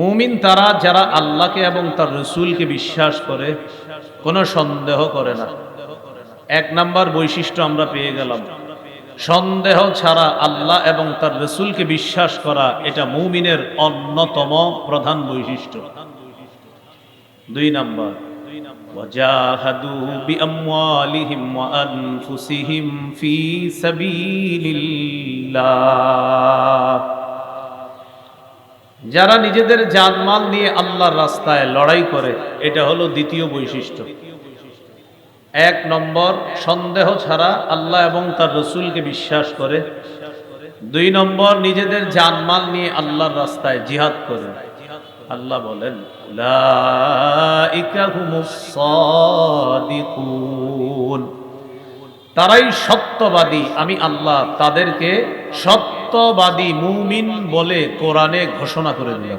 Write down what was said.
মুমিন তারা যারা আল্লাহকে এবং তার রসুলকে বিশ্বাস করে, কোনো সন্দেহ করে না। এক নাম্বার বৈশিষ্ট্য আমরা পেয়ে গেলাম, সন্দেহ ছাড়া আল্লাহ এবং তার রসুলকে বিশ্বাস করা, এটা মুমিনের অন্যতম প্রধান বৈশিষ্ট্য। দুই নাম্বার, ওয়াজাহাদু বিআমওয়ালিহিম ওয়া আনফুসিহিম ফি সাবিলিল্লাহ, যারা নিজেদের জানমাল নিয়ে আল্লাহর রাস্তায় লড়াই করে, এটা হলো দ্বিতীয় বৈশিষ্ট্য। এক নম্বর, সন্দেহ ছাড়া আল্লাহ এবং তার রসুলকে বিশ্বাস করে। দুই নম্বর, নিজেদের জানমাল নিয়ে আল্লাহর রাস্তায় জিহাদ করে। আল্লাহ বলেন, উলাইকা হুমুস সাদিকুন, তারাই সত্যবাদী, আমি আল্লাহ তাদেরকে সত্যবাদী মুমিন বলে কোরআনে ঘোষণা করে দিলাম।